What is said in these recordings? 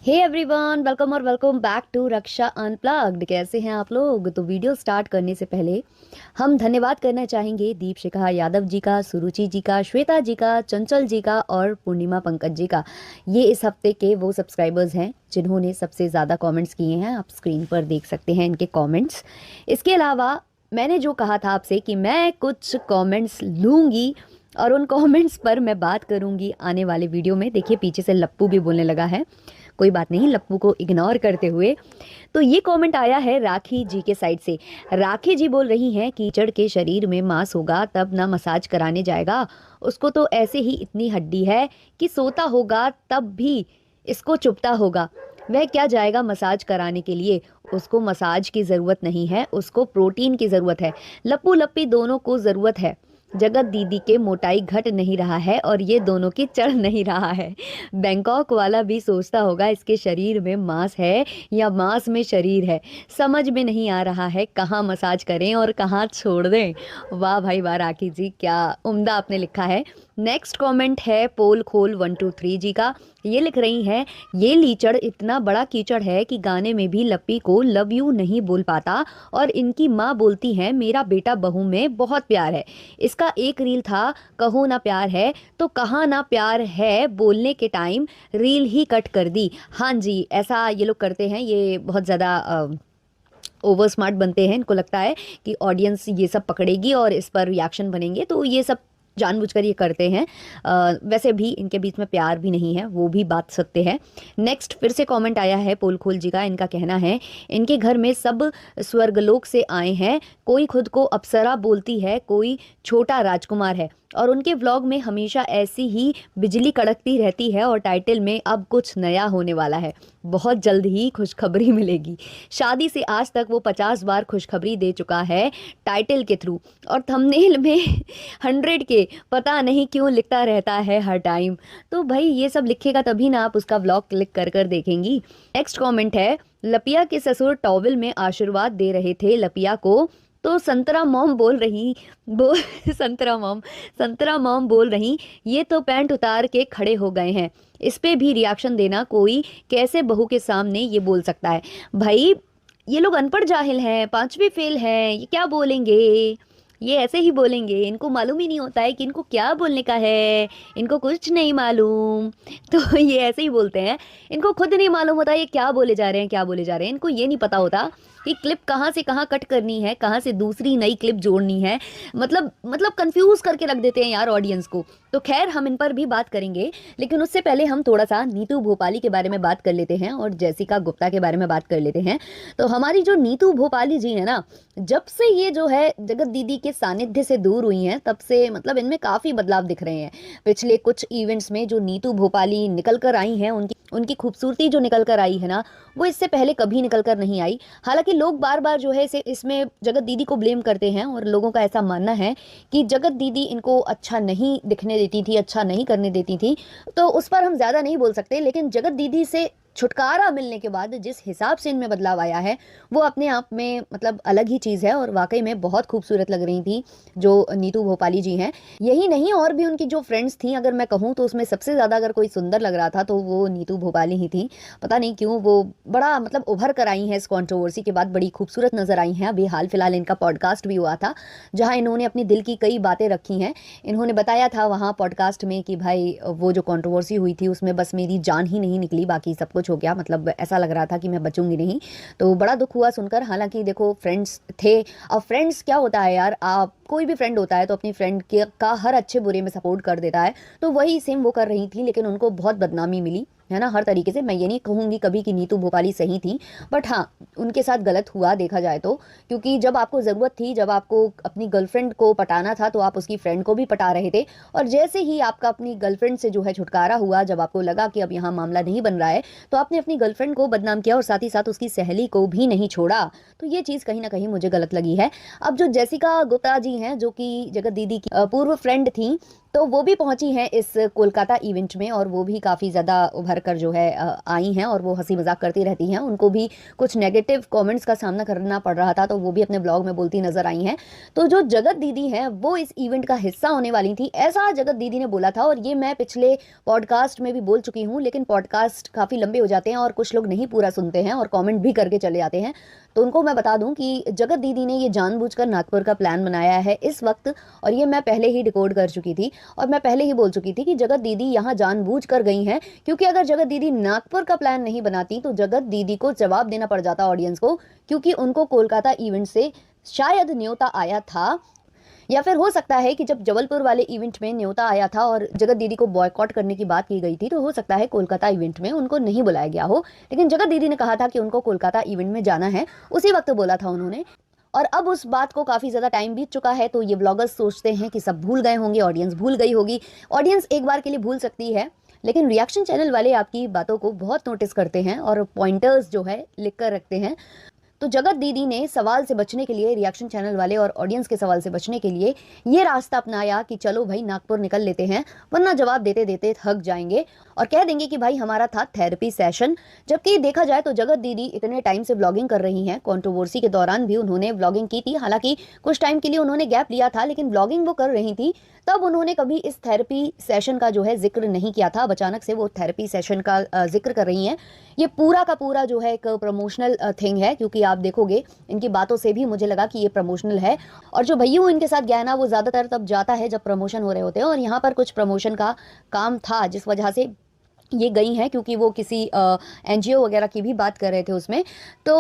हे everyone, welcome और welcome back to Raksha unplugged. कैसे हैं आप लोग? तो वीडियो स्टार्ट करने से पहले हम धन्यवाद करना चाहेंगे दीपशिखा यादव जी का, सुरुचि जी का, श्वेता जी का, चंचल जी का और पूर्णिमा पंकज जी का। ये इस हफ्ते के वो सब्सक्राइबर्स हैं जिन्होंने सबसे ज़्यादा कमेंट्स किए हैं। आप स्क्रीन पर देख सकते हैं इनके कमेंट्स। इसके अलावा मैंने जो कहा था आपसे कि मैं कुछ कमेंट्स लूँगी और उन कमेंट्स पर मैं बात करूंगी आने वाले वीडियो में। देखिए पीछे से लप्पू भी बोलने लगा है, कोई बात नहीं, लप्पू को इग्नोर करते हुए। तो ये कमेंट आया है राखी जी के साइड से। राखी जी बोल रही हैं कीचड़ के शरीर में मांस होगा तब ना मसाज कराने जाएगा, उसको तो ऐसे ही इतनी हड्डी है कि सोता होगा तब भी इसको चुभता होगा, वह क्या जाएगा मसाज कराने के लिए। उसको मसाज की ज़रूरत नहीं है, उसको प्रोटीन की ज़रूरत है। लप्पू लप्पी दोनों को ज़रूरत है। जगत दीदी के मोटाई घट नहीं रहा है और ये दोनों की चढ़ नहीं रहा है। बैंकॉक वाला भी सोचता होगा इसके शरीर में मांस है या मांस में शरीर है। समझ में नहीं आ रहा है कहाँ मसाज करें और कहाँ छोड़ दें। वाह भाई वाह राखी जी, क्या उम्दा आपने लिखा है। नेक्स्ट कमेंट है पोल खोल 123 जी का। ये लिख रही हैं, ये लीचड़ इतना बड़ा कीचड़ है कि गाने में भी लप्पी को लव यू नहीं बोल पाता और इनकी माँ बोलती है मेरा बेटा बहू में बहुत प्यार है। इसका एक रील था कहो ना प्यार है, तो कहाँ ना प्यार है बोलने के टाइम रील ही कट कर दी। हाँ जी, ऐसा ये लोग करते हैं, ये बहुत ज़्यादा ओवर स्मार्ट बनते हैं। इनको लगता है कि ऑडियंस ये सब पकड़ेगी और इस पर रिएक्शन बनेंगे, तो ये सब जानबूझकर ये करते हैं। वैसे भी इनके बीच में प्यार भी नहीं है, वो भी बात सकते हैं। नेक्स्ट फिर से कमेंट आया है पोल खोल जी का। इनका कहना है इनके घर में सब स्वर्गलोक से आए हैं, कोई खुद को अप्सरा बोलती है, कोई छोटा राजकुमार है और उनके व्लॉग में हमेशा ऐसी ही बिजली कड़कती रहती है और टाइटल में अब कुछ नया होने वाला है, बहुत जल्द ही खुशखबरी मिलेगी। शादी से आज तक वो 50 बार खुशखबरी दे चुका है टाइटल के थ्रू और थंबनेल में 100 के पता नहीं क्यों लिखता रहता है हर टाइम। तो भाई ये सब लिखेगा तभी ना आप उसका व्लॉग क्लिक कर कर देखेंगी। नेक्स्ट कमेंट है लपिया के ससुर टॉवल में आशीर्वाद दे रहे थे लपिया को, तो संतरा मॉम बोल रही बो संतरा मॉम बोल रही ये तो पैंट उतार के खड़े हो गए हैं। इस पे भी रिएक्शन देना, कोई कैसे बहू के सामने ये बोल सकता है। भाई ये लोग अनपढ़ जाहिल हैं, पांचवी फेल हैं, ये क्या बोलेंगे? ये ऐसे ही बोलेंगे, इनको मालूम ही नहीं होता है कि इनको क्या बोलने का है, इनको कुछ नहीं मालूम। तो ये ऐसे ही बोलते हैं, इनको खुद नहीं मालूम होता ये क्या बोले जा रहे हैं, क्या बोले जा रहे हैं। इनको ये नहीं पता होता कि क्लिप कहाँ से कहाँ कट करनी है, कहाँ से दूसरी नई क्लिप जोड़नी है। मतलब कंफ्यूज करके रख देते हैं यार ऑडियंस को। तो खैर हम इन पर भी बात करेंगे, लेकिन उससे पहले हम थोड़ा सा नीतू भोपाली के बारे में बात कर लेते हैं और जेसिका गुप्ता के बारे में बात कर लेते हैं। तो हमारी जो नीतू भोपाली जी है ना, जब से ये जो है जगत दीदी के सानिध्य से दूर हुई हैं तब से मतलब इनमें काफी बदलाव दिख रहे हैं। पिछले कुछ इवेंट्स में जो नीतू भोपाली निकल कर आई हैं, उनकी उनकी खूबसूरती जो निकल कर आई है ना, वो इससे पहले कभी निकल कर नहीं आई। हालांकि लोग बार बार जो है इसे इसमें जगत दीदी को ब्लेम करते हैं और लोगों का ऐसा मानना है कि जगत दीदी इनको अच्छा नहीं दिखने देती थी, अच्छा नहीं करने देती थी। तो उस पर हम ज़्यादा नहीं बोल सकते, लेकिन जगत दीदी से छुटकारा मिलने के बाद जिस हिसाब से इनमें बदलाव आया है वो अपने आप में मतलब अलग ही चीज़ है और वाकई में बहुत खूबसूरत लग रही थी जो नीतू भोपाली जी हैं। यही नहीं, और भी उनकी जो फ्रेंड्स थी अगर मैं कहूँ तो उसमें सबसे ज़्यादा अगर कोई सुंदर लग रहा था तो वो नीतू भोपाली ही थी। पता नहीं क्यों वो बड़ा मतलब उभर कर आई हैं इस कंट्रोवर्सी के बाद, बड़ी खूबसूरत नजर आई हैं। अभी हाल फिलहाल इनका पॉडकास्ट भी हुआ था जहाँ इन्होंने अपनी दिल की कई बातें रखी हैं। इन्होंने बताया था वहाँ पॉडकास्ट में कि भाई वो जो कंट्रोवर्सी हुई थी उसमें बस मेरी जान ही नहीं निकली, बाकी सब कुछ हो गया, मतलब ऐसा लग रहा था कि मैं बचूंगी नहीं। तो बड़ा दुख हुआ सुनकर। हालांकि देखो फ्रेंड्स थे, अब फ्रेंड्स क्या होता है यार, आप कोई भी फ्रेंड होता है तो अपनी फ्रेंड के का हर अच्छे बुरे में सपोर्ट कर देता है, तो वही सेम वो कर रही थी, लेकिन उनको बहुत बदनामी मिली है ना हर तरीके से। मैं ये नहीं कहूँगी कभी कि नीतू भोपाली सही थी, बट हाँ उनके साथ गलत हुआ देखा जाए तो, क्योंकि जब आपको ज़रूरत थी, जब आपको अपनी गर्लफ्रेंड को पटाना था तो आप उसकी फ्रेंड को भी पटा रहे थे, और जैसे ही आपका अपनी गर्लफ्रेंड से जो है छुटकारा हुआ, जब आपको लगा कि अब यहाँ मामला नहीं बन रहा है, तो आपने अपनी गर्लफ्रेंड को बदनाम किया और साथ ही साथ उसकी सहेली को भी नहीं छोड़ा। तो ये चीज़ कहीं ना कहीं मुझे गलत लगी है। अब जो जेसिका गुप्ता जी हैं जो कि जगत दीदी की पूर्व फ्रेंड थी, तो वो भी पहुंची हैं इस कोलकाता इवेंट में और वो भी काफ़ी ज़्यादा उभर कर जो है आई हैं और वो हंसी मजाक करती रहती हैं। उनको भी कुछ नेगेटिव कमेंट्स का सामना करना पड़ रहा था, तो वो भी अपने ब्लॉग में बोलती नजर आई हैं। तो जो जगत दीदी हैं वो इस इवेंट का हिस्सा होने वाली थी, ऐसा जगत दीदी ने बोला था। और ये मैं पिछले पॉडकास्ट में भी बोल चुकी हूँ, लेकिन पॉडकास्ट काफ़ी लंबे हो जाते हैं और कुछ लोग नहीं पूरा सुनते हैं और कॉमेंट भी करके चले जाते हैं। तो उनको मैं बता दूं कि जगत दीदी ने ये जानबूझकर नागपुर का प्लान बनाया है इस वक्त, और ये मैं पहले ही डिकोड कर चुकी थी और मैं पहले ही बोल चुकी थी कि जगत दीदी यहाँ जानबूझ कर गई हैं। क्योंकि अगर जगत दीदी नागपुर का प्लान नहीं बनाती तो जगत दीदी को जवाब देना पड़ जाता ऑडियंस को, क्योंकि उनको कोलकाता इवेंट से शायद न्योता आया था, या फिर हो सकता है कि जब जबलपुर वाले इवेंट में न्योता आया था और जगत दीदी को बॉयकॉट करने की बात की गई थी, तो हो सकता है कोलकाता इवेंट में उनको नहीं बुलाया गया हो। लेकिन जगत दीदी ने कहा था कि उनको कोलकाता इवेंट में जाना है, उसी वक्त बोला था उन्होंने। और अब उस बात को काफ़ी ज़्यादा टाइम बीत चुका है, तो ये ब्लॉगर्स सोचते हैं कि सब भूल गए होंगे, ऑडियंस भूल गई होगी। ऑडियंस एक बार के लिए भूल सकती है, लेकिन रिएक्शन चैनल वाले आपकी बातों को बहुत नोटिस करते हैं और पॉइंटर्स जो है लिख कर रखते हैं। तो जगत दीदी ने सवाल से बचने के लिए, रिएक्शन चैनल वाले और ऑडियंस के सवाल से बचने के लिए ये रास्ता अपनाया कि चलो भाई नागपुर निकल लेते हैं, वरना जवाब देते देते थक जाएंगे और कह देंगे कि भाई हमारा था थेरेपी सेशन। जबकि देखा जाए तो जगत दीदी इतने टाइम से व्लॉगिंग कर रही हैं, कंट्रोवर्सी के दौरान भी उन्होंने व्लॉगिंग की थी। हालांकि कुछ टाइम के लिए उन्होंने गैप लिया था, लेकिन व्लॉगिंग वो कर रही थी, तब उन्होंने कभी इस थेरेपी सेशन का जो है जिक्र नहीं किया था। अब अचानक से वो थेरेपी सेशन का जिक्र कर रही हैं। ये पूरा का पूरा जो है एक प्रमोशनल थिंग है, क्योंकि आप देखोगे इनकी बातों से भी मुझे लगा कि ये प्रमोशनल है। और जो भैया इनके साथ गया ना, वो ज़्यादातर तब जाता है जब प्रमोशन हो रहे होते हैं, और यहाँ पर कुछ प्रमोशन का काम था जिस वजह से ये गई हैं, क्योंकि वो किसी एनजीओ वगैरह की भी बात कर रहे थे उसमें। तो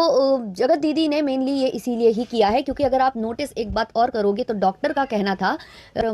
जगत दीदी ने मेनली ये इसीलिए ही किया है, क्योंकि अगर आप नोटिस एक बात और करोगे तो डॉक्टर का कहना था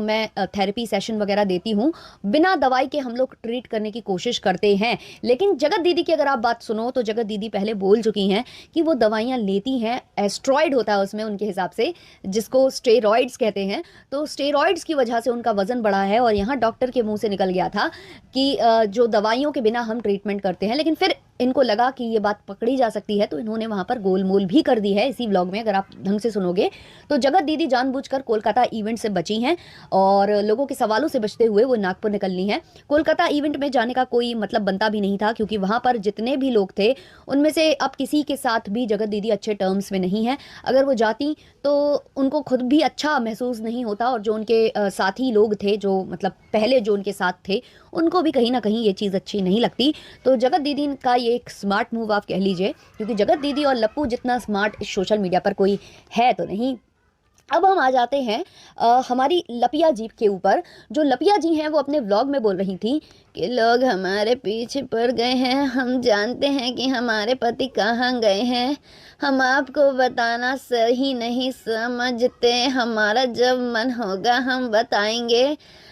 मैं थेरेपी सेशन वगैरह देती हूँ, बिना दवाई के हम लोग ट्रीट करने की कोशिश करते हैं। लेकिन जगत दीदी की अगर आप बात सुनो तो जगत दीदी पहले बोल चुकी हैं कि वो दवाइयाँ लेती हैं, एस्ट्रॉयड होता है उसमें उनके हिसाब से, जिसको स्टेरॉइड्स कहते हैं। तो स्टेरॉइड्स की वजह से उनका वजन बढ़ा है, और यहाँ डॉक्टर के मुंह से निकल गया था कि जो दवाइयों के बिना हम ट्रीटमेंट करते हैं। लेकिन फिर इनको लगा कि ये बात पकड़ी जा सकती है, तो इन्होंने वहां पर गोलमोल भी कर दी है इसी व्लॉग में। अगर आप ढंग से सुनोगे तो जगत दीदी जानबूझकर कोलकाता इवेंट से बची हैं और लोगों के सवालों से बचते हुए वो नागपुर निकलनी है। कोलकाता इवेंट में जाने का कोई मतलब बनता भी नहीं था, क्योंकि वहां पर जितने भी लोग थे उनमें से अब किसी के साथ भी जगत दीदी अच्छे टर्म्स में नहीं है। अगर वो जाती तो उनको खुद भी अच्छा महसूस नहीं होता, और जो उनके साथी लोग थे, जो मतलब पहले जो उनके साथ थे, उनको भी कहीं ना कहीं ये चीज़ अच्छी नहीं लगती। तो जगत दीदी का ये एक स्मार्ट मूव आप कह लीजिए, क्योंकि जगत दीदी और लप्पू जितना स्मार्ट इस सोशल मीडिया पर कोई है तो नहीं। अब हम आ जाते हैं हमारी लपिया जी के ऊपर। जो लपिया जी हैं वो अपने व्लॉग में बोल रही थी कि लोग हमारे पीछे पड़ गए हैं, हम जानते हैं कि हमारे पति कहाँ गए हैं, हम आपको बताना सही नहीं समझते, हमारा जब मन होगा हम बताएंगे।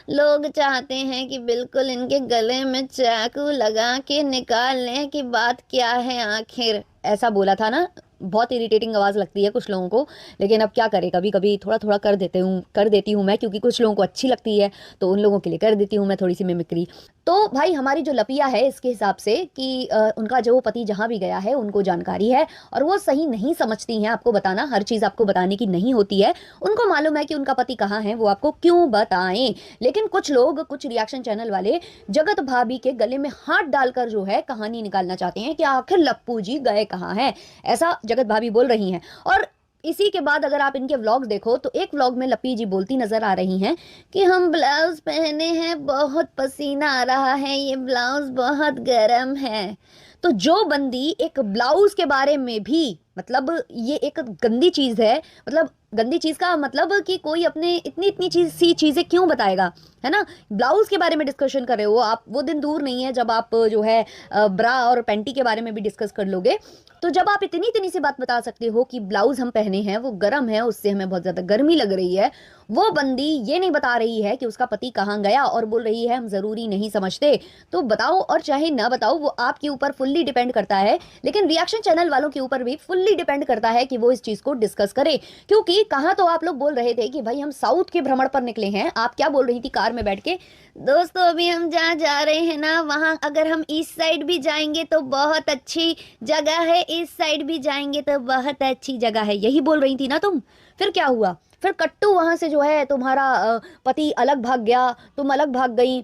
लोग चाहते हैं कि बिल्कुल इनके गले में चाकू लगा के निकाल लें कि बात क्या है आखिर। ऐसा बोला था ना, बहुत इरिटेटिंग आवाज़ लगती है कुछ लोगों को, लेकिन अब क्या करें, कभी कभी थोड़ा थोड़ा कर देती हूँ मैं, क्योंकि कुछ लोगों को अच्छी लगती है तो उन लोगों के लिए कर देती हूँ मैं थोड़ी सी मिमिक्री। तो भाई हमारी जो लपिया है इसके हिसाब से कि उनका जो पति जहाँ भी गया है उनको जानकारी है, और वो सही नहीं समझती हैं आपको बताना, हर चीज़ आपको बताने की नहीं होती है। उनको मालूम है कि उनका पति कहाँ है, वो आपको क्यों बताएं। लेकिन कुछ लोग, कुछ रिएक्शन चैनल वाले जगत भाभी के गले में हाथ डालकर जो है कहानी निकालना चाहते हैं कि आखिर लप्पू जी गए कहाँ हैं, ऐसा जगत भाभी बोल रही हैं। और इसी के बाद अगर आप इनके व्लॉग देखो तो एक व्लॉग में लपी जी बोलती नजर आ रही हैं कि हम ब्लाउज पहने हैं, बहुत पसीना आ रहा है, ये ब्लाउज बहुत गर्म है। तो जो बंदी एक ब्लाउज के बारे में भी, मतलब ये एक गंदी चीज है, मतलब गंदी चीज का मतलब कि कोई अपने इतनी इतनी चीजें क्यों बताएगा, है ना। ब्लाउज के बारे में डिस्कशन कर रहे हो आप, वो दिन दूर नहीं है जब आप जो है ब्रा और पैंटी के बारे में भी डिस्कस कर लोगे। तो जब आप इतनी इतनी सी बात बता सकते हो कि ब्लाउज हम पहने हैं वो गर्म है, उससे हमें बहुत ज्यादा गर्मी लग रही है, वो बंदी ये नहीं बता रही है कि उसका पति कहाँ गया और बोल रही है हम जरूरी नहीं समझते। तो बताओ, और चाहे ना बताओ, वो आपके ऊपर फुल्ली डिपेंड करता है, लेकिन रिएक्शन चैनल वालों के ऊपर भी फुल्ली डिपेंड करता है कि वो इस चीज को डिस्कस करे। क्योंकि कहाँ तो आप लोग बोल रहे थे कि भाई हम साउथ के भ्रमण पर निकले हैं, आप क्या बोल रही थी कार में बैठ के, दोस्तों अभी हम जहाँ जा रहे हैं ना, वहां अगर हम ईस्ट साइड भी जाएंगे तो बहुत अच्छी जगह है, ईस्ट साइड भी जाएंगे तो बहुत अच्छी जगह है, यही बोल रही थी ना तुम। फिर क्या हुआ, फिर कट्टू वहां से जो है तुम्हारा पति अलग भाग गया, तुम अलग भाग गई।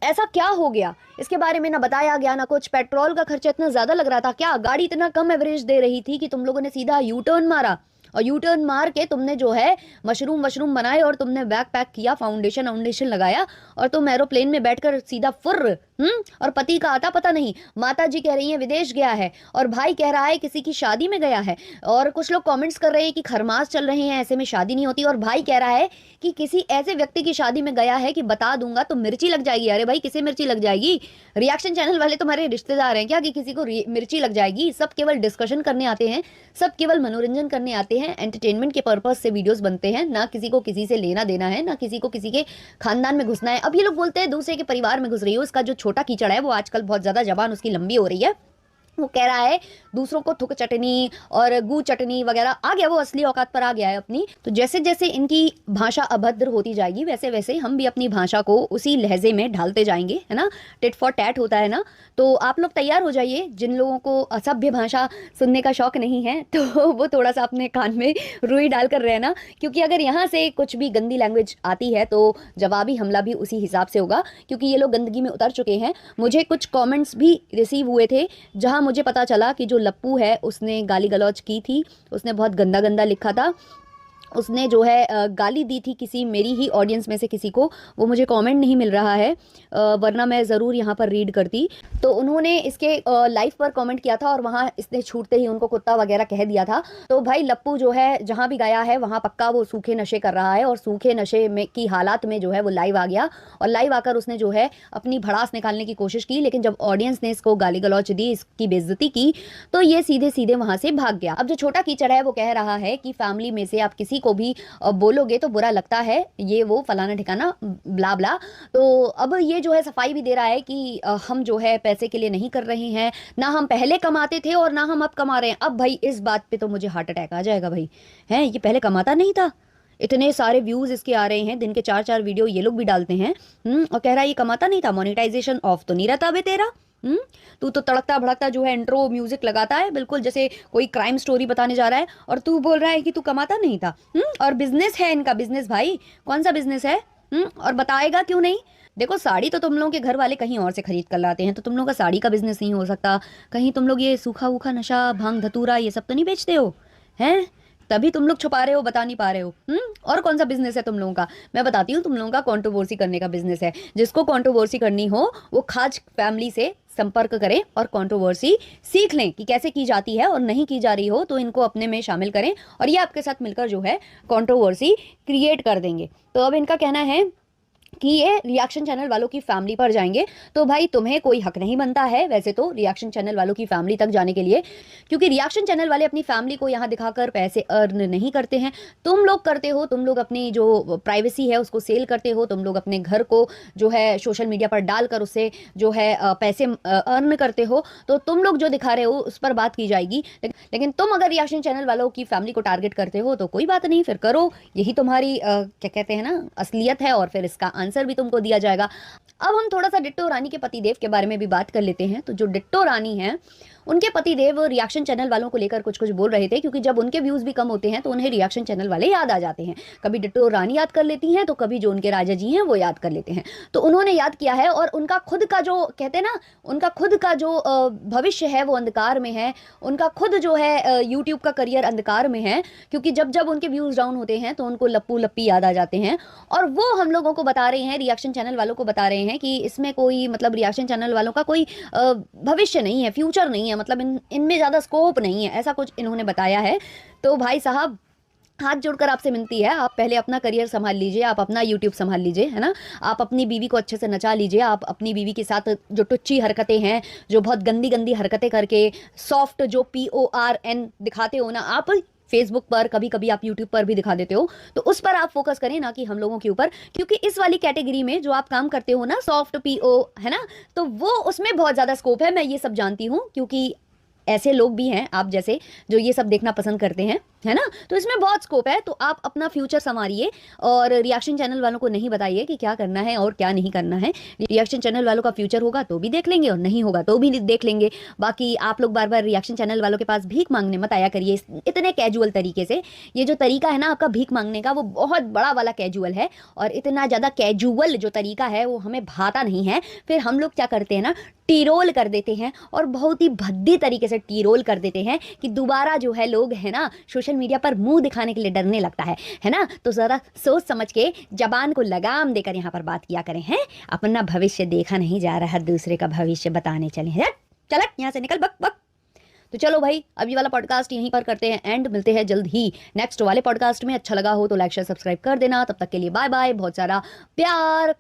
ऐसा क्या हो गया, इसके बारे में ना बताया गया ना कुछ। पेट्रोल का खर्चा इतना ज्यादा लग रहा था, क्या गाड़ी इतना कम एवरेज दे रही थी कि तुम लोगों ने सीधा यू टर्न मारा, और यू टर्न मार के तुमने जो है मशरूम वशरूम बनाए और तुमने बैग पैक किया, फाउंडेशन वाउंडेशन लगाया, और तुम एरोप्लेन में बैठकर सीधा फुर्र। और पति का आता पता नहीं, माता जी कह रही है विदेश गया है, और भाई कह रहा है किसी की शादी में गया है, और कुछ लोग कमेंट्स कर रहे हैं कि खरमास चल रहे हैं, ऐसे में शादी नहीं होती, और भाई कह रहा है कि किसी ऐसे व्यक्ति की शादी में गया है कि बता दूंगा तो मिर्ची लग जाएगी। अरे भाई किसे मिर्ची लग जाएगी, रिएक्शन चैनल वाले तुम्हारे रिश्तेदार हैं क्या कि किसी को मिर्ची लग जाएगी? सब केवल डिस्कशन करने आते हैं, सब केवल मनोरंजन करने आते हैं, एंटरटेनमेंट के पर्पज से वीडियोस बनते हैं, ना किसी को किसी से लेना देना है, ना किसी को किसी के खानदान में घुसना है। अब ये लोग बोलते हैं दूसरे के परिवार में घुस रही हो। इसका जो छोटा कीचड़ है वो आजकल बहुत ज्यादा जबान उसकी लंबी हो रही है, वो कह रहा है दूसरों को थुक चटनी और गू चटनी वगैरह, आ गया वो असली औकात पर आ गया है अपनी। तो जैसे जैसे इनकी भाषा अभद्र होती जाएगी वैसे वैसे हम भी अपनी भाषा को उसी लहजे में ढालते जाएंगे, है ना, टिट फॉर टैट होता है ना। तो आप लोग तैयार हो जाइए, जिन लोगों को असभ्य भाषा सुनने का शौक नहीं है तो वो थोड़ा सा अपने कान में रुई डालकर रहना, क्योंकि अगर यहाँ से कुछ भी गंदी लैंग्वेज आती है तो जवाबी हमला भी उसी हिसाब से होगा, क्योंकि ये लोग गंदगी में उतर चुके हैं। मुझे कुछ कमेंट्स भी रिसीव हुए थे जहां मुझे पता चला कि जो लप्पू है उसने गाली गलौज की थी, उसने बहुत गंदा गंदा लिखा था, उसने जो है गाली दी थी किसी मेरी ही ऑडियंस में से किसी को। वो मुझे कमेंट नहीं मिल रहा है, वरना मैं ज़रूर यहाँ पर रीड करती। तो उन्होंने इसके लाइव पर कमेंट किया था और वहाँ इसने छूटते ही उनको कुत्ता वगैरह कह दिया था। तो भाई लप्पू जो है जहाँ भी गया है वहाँ पक्का वो सूखे नशे कर रहा है, और सूखे नशे में की हालात में जो है वो लाइव आ गया, और लाइव आकर उसने जो है अपनी भड़ास निकालने की कोशिश की। लेकिन जब ऑडियंस ने इसको गाली गलौच दी, इसकी बेइज्जती की, तो ये सीधे सीधे वहाँ से भाग गया। अब जो छोटा कीचड़ है वो कह रहा है कि फैमिली में से आप किसी को भी बोलोगे तो बुरा लगता है, ये वो फलाना ठिकाना ब्ला ब्ला। तो अब ये जो है सफाई भी दे रहा है कि हम जो है पैसे के लिए नहीं कर रहे हैं, ना हम पहले कमाते थे और ना हम अब कमा रहे हैं। अब भाई इस बात पे तो मुझे हार्ट अटैक आ जाएगा भाई, है ये पहले कमाता नहीं था, इतने सारे व्यूज इसके आ रहे हैं, दिन के 4-4 वीडियो ये लोग भी डालते हैं, और कह रहा है ये कमाता नहीं था, मोनेटाइजेशन ऑफ तो नहीं रहता बे तेरा। तू तो तड़कता भड़कता जो है इंट्रो म्यूजिक लगाता है बिल्कुल जैसे कोई क्राइम स्टोरी बताने जा रहा है, और तू बोल रहा है कि तू कमाता नहीं था। और बिजनेस है इनका, बिजनेस भाई कौन सा बिजनेस है, और बताएगा क्यों नहीं? देखो साड़ी तो तुम लोगों के घर वाले कहीं और से खरीद कर लाते हैं, तो तुम लोग का साड़ी का बिजनेस नहीं हो सकता। कहीं तुम लोग ये सूखा वूखा नशा भांग धतूरा ये सब तो नहीं बेचते हो, हैं? तभी तुम लोग छुपा रहे हो, बता नहीं पा रहे हो। और कौन सा बिजनेस है तुम लोगों का? मैं बताती हूँ, तुम लोगों का कंट्रोवर्सी करने का बिजनेस है। जिसको कंट्रोवर्सी करनी हो वो खाज फैमिली से संपर्क करें और कंट्रोवर्सी सीख लें कि कैसे की जाती है, और नहीं की जा रही हो तो इनको अपने में शामिल करें, और ये आपके साथ मिलकर जो है कंट्रोवर्सी क्रिएट कर देंगे। तो अब इनका कहना है कि ये रिएक्शन चैनल वालों की फैमिली पर जाएंगे। तो भाई तुम्हें कोई हक नहीं बनता है वैसे तो रिएक्शन चैनल वालों की फैमिली तक जाने के लिए, क्योंकि रिएक्शन चैनल वाले अपनी फैमिली को यहाँ दिखाकर पैसे अर्न नहीं करते हैं। तुम लोग करते हो, तुम लोग अपनी जो प्राइवेसी है उसको सेल करते हो, तुम लोग अपने घर को जो है सोशल मीडिया पर डालकर उससे जो है पैसे अर्न करते हो। तो तुम लोग जो दिखा रहे हो उस पर बात की जाएगी, लेकिन तुम अगर रिएक्शन चैनल वालों की फैमिली को टारगेट करते हो तो कोई बात नहीं, फिर करो, यही तुम्हारी क्या कहते हैं ना असलियत है, और फिर इसका आंसर भी तुमको दिया जाएगा। अब हम थोड़ा सा डिट्टो रानी के पतिदेव के बारे में भी बात कर लेते हैं। तो जो डिट्टो रानी है उनके पतिदेव रिएक्शन चैनल वालों को लेकर कुछ कुछ बोल रहे थे, क्योंकि जब उनके व्यूज भी कम होते हैं तो उन्हें रिएक्शन चैनल वाले याद आ जाते हैं। कभी डिट्टो रानी याद कर लेती हैं तो कभी जो उनके राजा जी हैं वो याद कर लेते हैं। तो उन्होंने याद किया है, और उनका खुद का जो कहते हैं ना, उनका खुद का जो भविष्य है वो अंधकार में है, उनका खुद जो है यूट्यूब का करियर अंधकार में है, क्योंकि जब जब उनके व्यूज डाउन होते हैं तो उनको लप्पू लप्पी याद आ जाते हैं। और वो हम लोगों को बता रहे हैं, रिएक्शन चैनल वालों को बता रहे हैं कि इसमें कोई मतलब रिएक्शन चैनल वालों का कोई भविष्य नहीं है, फ्यूचर नहीं है, मतलब इनमें ज़्यादा स्कोप नहीं है, ऐसा कुछ इन्होंने बताया है। तो भाई साहब हाथ जोड़कर आपसे मिलती है, आप पहले अपना करियर संभाल लीजिए, आप अपना यूट्यूब संभाल लीजिए, है ना। आप अपनी बीवी को अच्छे से नचा लीजिए, आप अपनी बीवी के साथ जो टुच्ची हरकतें हैं, जो बहुत गंदी गंदी हरकतें करके सॉफ्ट जो PORN दिखाते हो ना आप फेसबुक पर, कभी कभी आप यूट्यूब पर भी दिखा देते हो, तो उस पर आप फोकस करें, ना कि हम लोगों के ऊपर, क्योंकि इस वाली कैटेगरी में जो आप काम करते हो ना सॉफ्ट PO, है ना, तो वो उसमें बहुत ज़्यादा स्कोप है। मैं ये सब जानती हूँ, क्योंकि ऐसे लोग भी हैं आप जैसे जो ये सब देखना पसंद करते हैं। है ना। तो इसमें बहुत स्कोप है, तो आप अपना फ्यूचर संवारिए और रिएक्शन चैनल वालों को नहीं बताइए कि क्या करना है और क्या नहीं करना है। रिएक्शन चैनल वालों का फ्यूचर होगा तो भी देख लेंगे और नहीं होगा तो भी देख लेंगे। बाकी आप लोग बार बार रिएक्शन चैनल वालों के पास भीख मांगने मत आया करिए इतने कैजुअल तरीके से। ये जो तरीका है ना आपका भीख मांगने का, वो बहुत बड़ा वाला कैजुअल है, और इतना ज़्यादा कैजुअल जो तरीका है वो हमें भाता नहीं है। फिर हम लोग क्या करते हैं ना, टीरोल कर देते हैं, और बहुत ही भद्दी तरीके से टीरोल कर देते हैं कि दोबारा जो है लोग है ना सोशल मीडिया पर मुंह दिखाने के लिए डरने लगता है ना। तो ज़रा सोच समझ के जबान को लगाम देकर यहाँ पर बात किया करें। हैं, अपना भविष्य देखा नहीं जा रहा, दूसरे का भविष्य बताने चले हैं। चल यहाँ से निकल, बक बक। तो चलो भाई, अब ये वाला पॉडकास्ट यहीं पर करते हैं एंड, मिलते हैं जल्द ही नेक्स्ट वाले पॉडकास्ट में। अच्छा लगा हो तो लाइक शेयर सब्सक्राइब कर देना। तब तक के लिए बाय बाय, बहुत सारा प्यार।